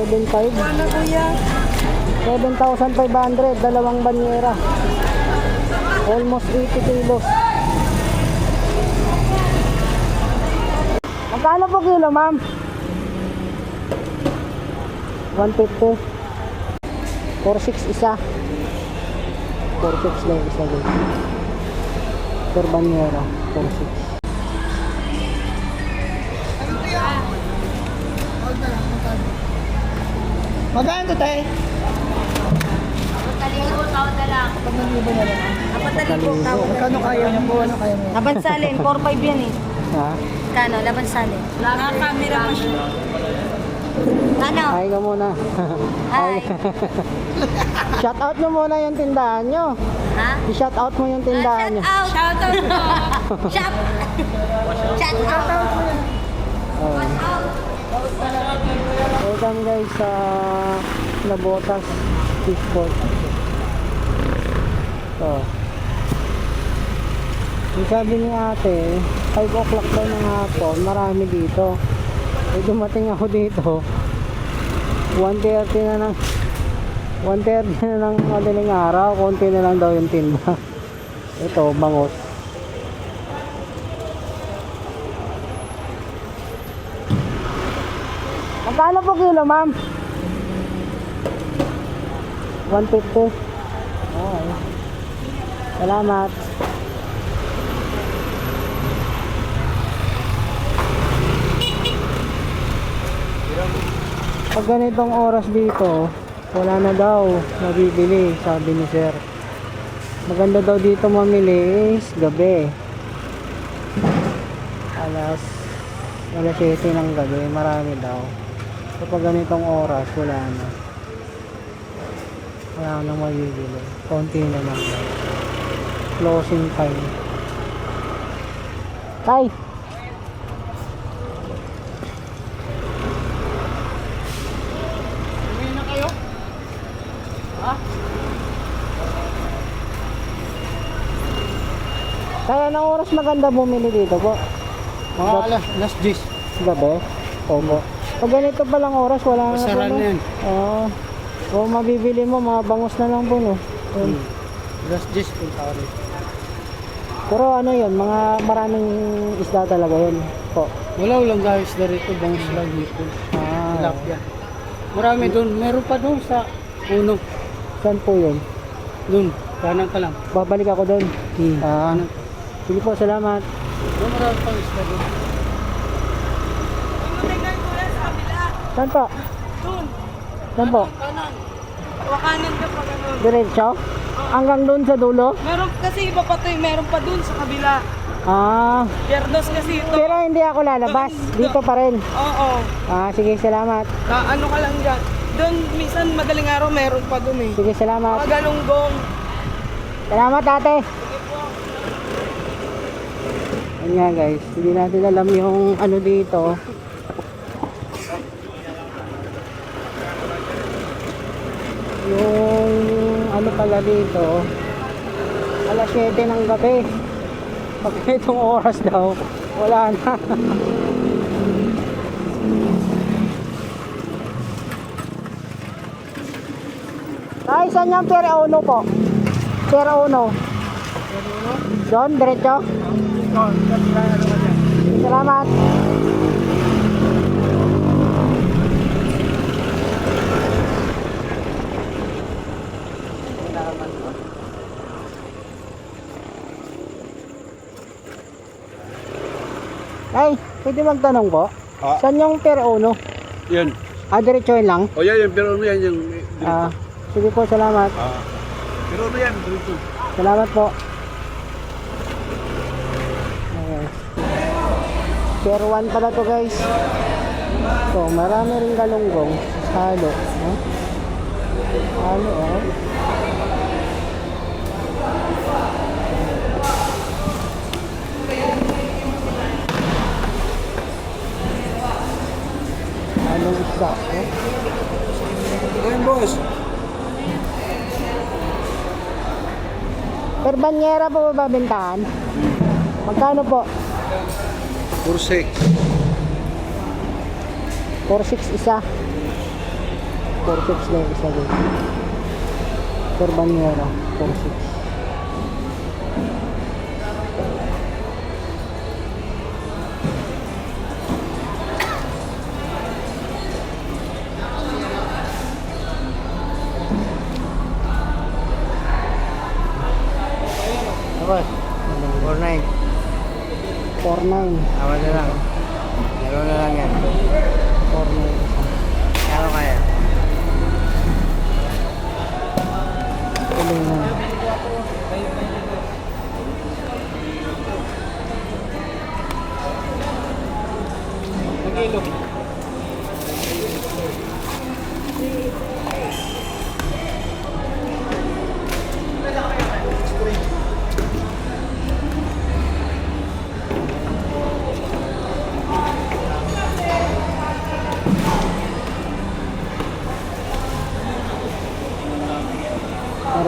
7.5. Ano kuya? 7,500, dalawang banyera. Almost 80 kilos. Magkano po kilo, ma'am? 150. 4.6 isa. 4.6 lang isa guys. Per banyera, 4.6. Magkano to tayo? Kapatalibo, tawad na lang. Pag-nalibo na lang. Kapatalibo, tawad. Magkano kaya niyo po? Ano kaya mo? Laban salin, 4-5 yan eh. Ha? Kano, laban salin. Naka-camera pa siya. Ano? Hi ka muna. Hi. Shout out nyo muna yung tindahan nyo. Ha? I-shout out mo yung tindahan nyo. Shout out po. Shout out. Oh. Welcome guys sa Nabotas Fishport. So, yung sabi ni ate 5 o'clock daw ng hapon, marami dito. Eh dumating ako dito 1:30 na ng 1:30 na ng madaling araw, konti na lang daw yung tinda. Ito, bangos. Magkano po kilo, ma'am? 150. Okay. Salamat. Pag ganitong oras dito, wala na daw nabibili, sabi ni sir. Maganda daw dito mamili is gabi. Alas 7 ng gabi, marami daw. Kapag ganitong oras, wala na. Wala na mabibili. Konti na lang. Closing time. Tay! Uwi na kayo? Ha? Kaya anong oras maganda bumili dito po? Mga alas 10. Gabi? Opo. Pag ganito palang oras, wala na po. Pasaran No? na yan. Oo. Kung mabibili mo, mga bangus na lang po, no? Yun. Alas 10 punta ka rin. Pero ano yun, mga maraming isda talaga yun po. Wala ulang guys na rito. Bangus lang dito. Ah, Tilapia. Marami doon. Meron pa doon sa puno. saan po yun? Doon. Kanan ka lang. Babalik ako doon. Ah, Kanan. sige po, salamat. Doon marami pang isla doon. Saan po? Doon. Saan po? Kanan. Wakanan ka pa ganun. Diretso? Hanggang doon sa dulo? Meron kasi iba pa to eh. Meron pa doon sa kabila. Ah, Yerdos kasi ito. pero hindi ako lalabas. Dito pa rin. Oo. Ah, sige, salamat. Ano ka lang dyan. Doon, minsan madaling araw meron pa doon eh. Sige, salamat. Mga galunggong. Salamat, ate. Ayan nga guys, hindi natin alam yung ano dito. Yung ano pala dito, alas 7 ng gabi. Pag itong oras daw, wala na. Ay, saan yung Pier 1 po? Pier 1. Doon, diretso? Salamat. Ay, pwede magtanong po? Ah. Saan yung Pier 1? Yan. Ah, diretso yun lang? O yan, pero ano yan, yung Ah, sige po, salamat. pero ano yan, dito. Salamat po. Okay. Pier 1 pala to guys. So, marami rin galunggong. Halo. Huh? Halo, oh. Halong isda, oh. Ayan, boss. Per banyera po ba babentahan? Magkano po? 4-6. 4.6 isa. 4.6 lang isa din. Per banyera, 4.6. Ako, 4-9. 4.9. Awa na lang. Laro na lang yan. 4.9 isa. Kano kaya? Tuloy na.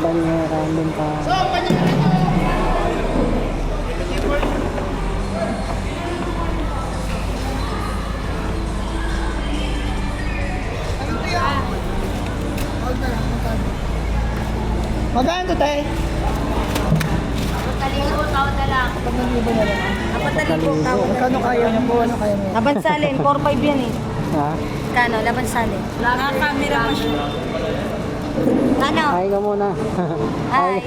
Banyera, bintana. Magkano to, tay? Kapataligo, tawad na lang. 4,000 na lang. Kapataligo, tawad. Magkano kaya niyo po? Ano kaya niyo? Laban salin, 4-5 yan eh. Ha? Kano, laban salin. Nakakamera pa siya. Ano? Ay ka muna. Ay.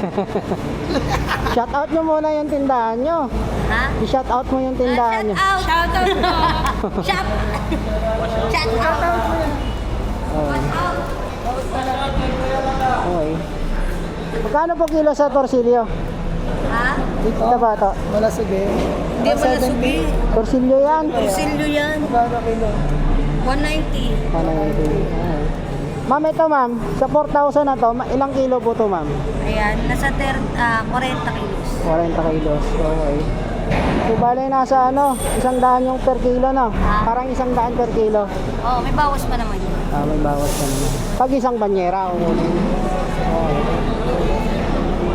Shout out nyo muna yung tindahan nyo. Ha? I-shout out mo yung tindahan nyo. Shout out mo. Shout out. Okay. Magkano po kilo sa torsilyo? Ha? Ito ba ito? Wala sige. Hindi mo nasubi. Torsilyo yan. Silyo yan. Magkano kilo? 190. Okay. Ma'am, ito ma'am, sa 4,000 na to, ilang kilo po to ma'am? Ayan, nasa 40 kilos. 40 kilos. Okay. So, bale nasa ano, 100 yung per kilo no? Ah. Parang 100 per kilo. Oh, may bawas pa naman yun. May bawas pa naman. Pag isang banyera, kukunin. Okay.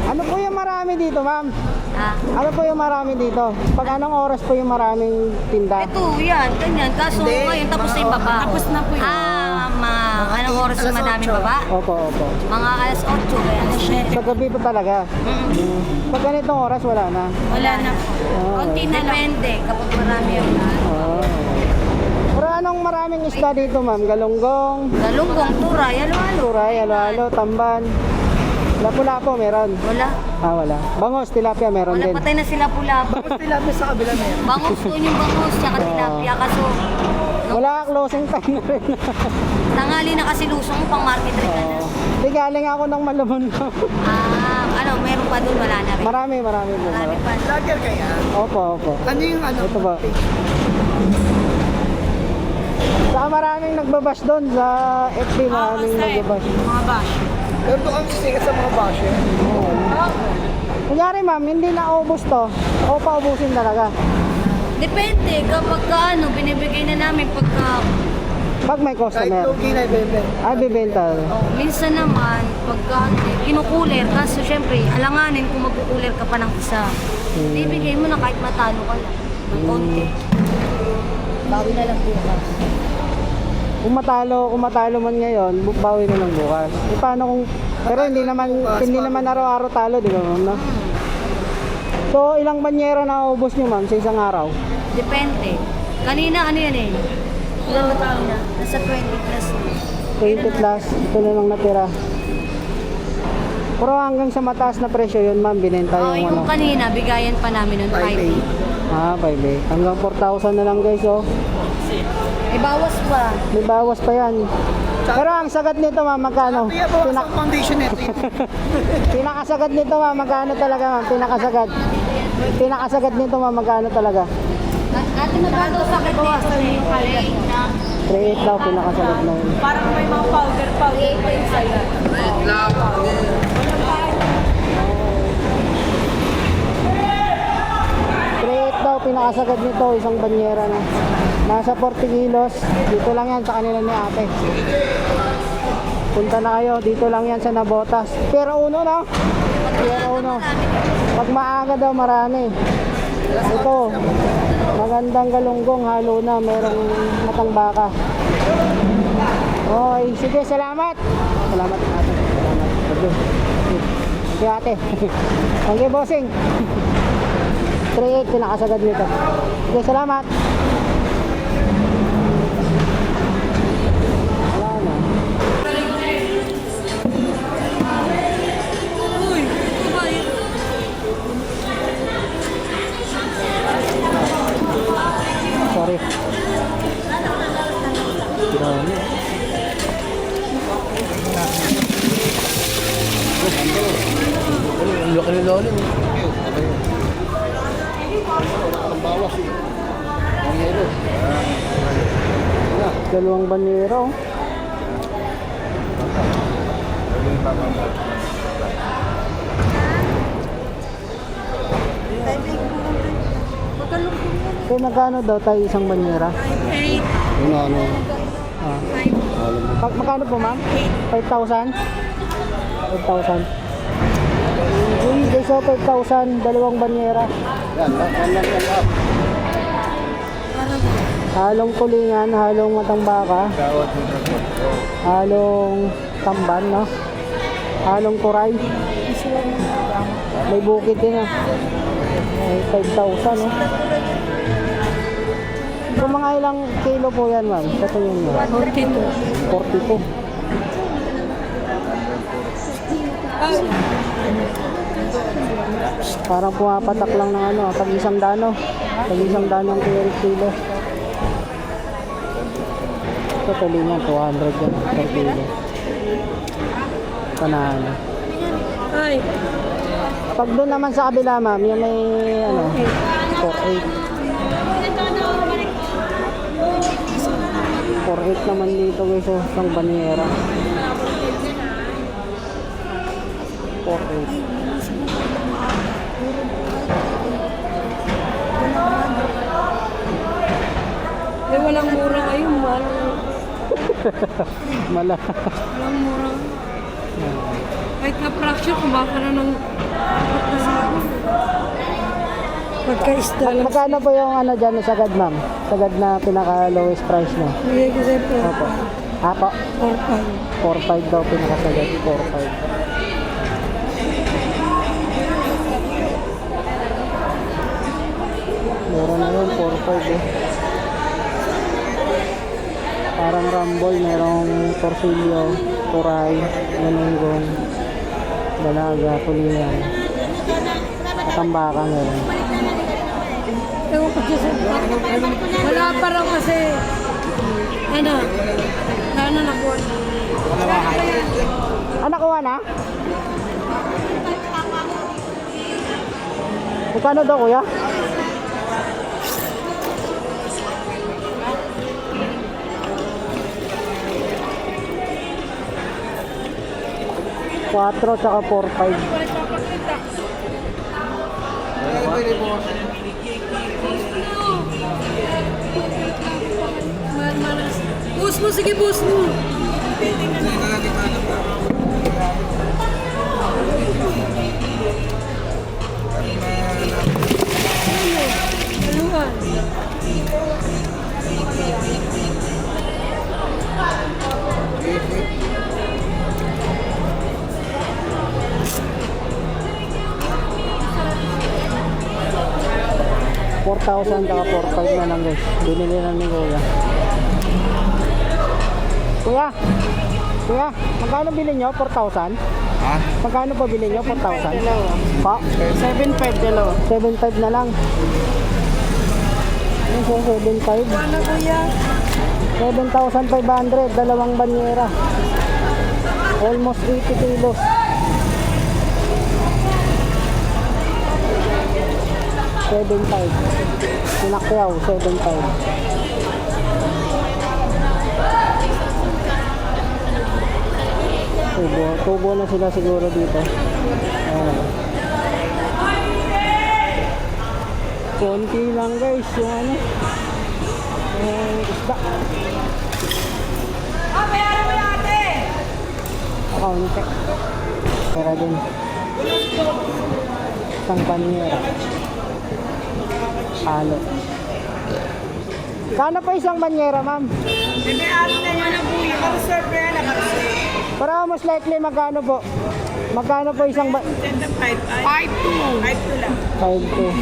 Ano po yung marami dito ma'am? Ha? Ano po yung marami dito? Pag anong oras po yung maraming tinda? Ito, yan, ganyan. Kaso ngayon, tapos na yung baba. Tapos na po yun. Anong oras yung madaming baba? Opo, opo. Mga alas 8, kaya alas 7. Sa gabi pa talaga? Pag ganitong oras, wala na? Wala na po. Konti na lang. Depende, kapag marami yung Oh. Pero anong maraming isda dito ma'am? Galunggong, galunggong, turay, halo-halo. turay, halo-halo, tamban. Lapu-lapo meron? Wala. Wala. Bangos, tilapia meron Wala, din. patay na sila pula. Tilapia sa kabila na yan. Bangus doon yung bangus, tsaka tilapia. Kaso, Wala, closing time na rin. tangali na kasi lusong pang market rin ka na. Di galing ako ng Malabon. Meron pa doon, wala na rin. marami po. Marami pa. Lager kaya? Opo, opo. Ano yung ano? Ito ba? Saka maraming nagbabash doon sa FB, maraming nagbabash. Mga bash. Pero doon kami sisikat sa mga basher. Kunyari ma'am, hindi na ubos to. O paubusin talaga. Depende, kapag binibigay na namin pagka, Pag may Kahit customer. lugi na ibebe. Bibenta. minsan naman, pagka kinukuler, kaso syempre, alanganin kung magkukuler ka pa ng isa. Ibigay mo na kahit matalo ka lang, ng konti. Bawi na lang bukas. Kung matalo man ngayon, bawi na lang bukas. Paano kung pero hindi naman araw-araw talo, di ba ma'am, no? So, ilang banyera na ubos niyo ma'am sa isang araw? Depende. Kanina, ano yan eh? Ilan ba tayo na? Nasa 20 plus na. 20 plus, ito na lang natira. Pero hanggang sa mataas na presyo yun ma'am, binenta yung Yung kanina, bigayan pa namin ng 5. 5 hanggang 4,000 na lang guys, oh. May bawas pa. May bawas pa yan. Pero ang sagat nito ma'am, magkano? Kaya po sa foundation nito. Pinakasagat nito ma'am, magkano talaga ma'am? Pinakasagat nito ma'am, magkano talaga? Ate, magkano sa akin dito yung highlight na? 3.8 daw, pinakasagat na yun. Parang may mga powder pa yung highlight. 3.8 daw, pinakasagat nito, isang banyera na. Nasa 40 kilos, dito lang yan sa kanila ni ate. Punta na kayo, dito lang yan sa Nabotas. Pero uno na. Pero uno. Pag maaga daw marami. Ito, magandang galunggong, halo na, merong matang baka. Okay, sige, salamat. Salamat ate. Salamat. Sige ate. Thank you, bossing. 3.8 pinakasagad nito. Sige, salamat. Wala na. Uy, kumain. Sorry. Grabe. Ang laki ng lolo. Ang bawas eh. Ang yelo. Dalawang banyero. So, magkano daw tayo isang banyera? Ano? Ah. Magkano po, ma'am? 5,000? 5,000. Uy, guys, 5,000, dalawang banyera. Yan lang. Halong kulingan, halong matang baka, Gawad. halong tamban, no? Halong kuray. May bukid din, ah. May 5,000, no? Kung mga ilang kilo po yan, ma'am? Sa tingin nyo? 42. 42. Parang pumapatak lang ng ano, pag isang dano. Pag isang dano ang kilo. Ito tulingan, 200 yan per kilo. Panalo. Ay, Pag doon naman sa kabila, ma'am, yung may ano, 4.8. 4.8 naman dito guys, oh, isang banyera. 4.8. eh walang mura ngayon, mahal. Mala. Walang mura. Kahit na fraction, kumaka na ng pagka-isda lang. Magkano po yung ano dyan, sagad, ma'am? Sagad na pinaka lowest price na. Bigay ko sa'yo po. Opo. Apo. 4.5 daw pinakasagad. 4.5. Meron na yun, 4.5 eh. Parang rambol, merong torsilyo, turay, manunggong, dalaga, tulingan. Katambaka meron. Ewan ko dyan sa wala pa raw kasi ano nakuha. Ah, nakuha na? Magkano daw, kuya? Quatro tsaka 4.5. Bus mo, sige bus mo. Daluhan. $4,000 tsaka 4.5 na lang guys. Binili na ni kuya. Kuya, magkano bilhin nyo? 4,000? Ha? Magkano po bilhin nyo? 4,000? Pa? 7.5 dalawa. 7.5 na lang. Ano siya? 7.5? Ano kuya? 7,500. Dalawang banyera. Almost 80 kilos. 7.5. Sinakyaw, 7.5. Tubo na sila siguro dito. Ayan. Konti lang guys, yung ano. Isda. Bayaran mo yung ate! Kaunti. Pera din. Isang banyera. Halo. Kano pa isang banyera, ma'am? Bebe, ano na yan ang buhay ko? Naka-reserve na yan, naka-reserve. Para most likely, magkano po? Magkano po isang ba? 5-2. 5-2 lang. 5-2.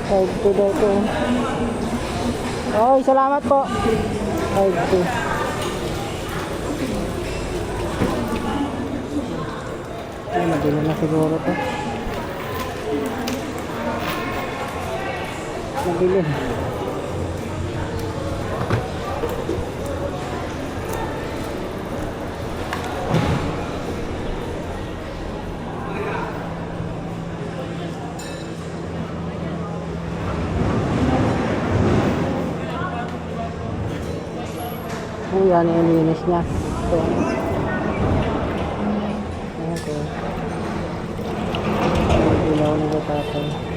5-2 daw to. Okay, salamat po. 5-2. Ay, mabili na siguro to. Mabili. Oh, yan yung linis niya. Ito. Okay. Ilaw na tatay.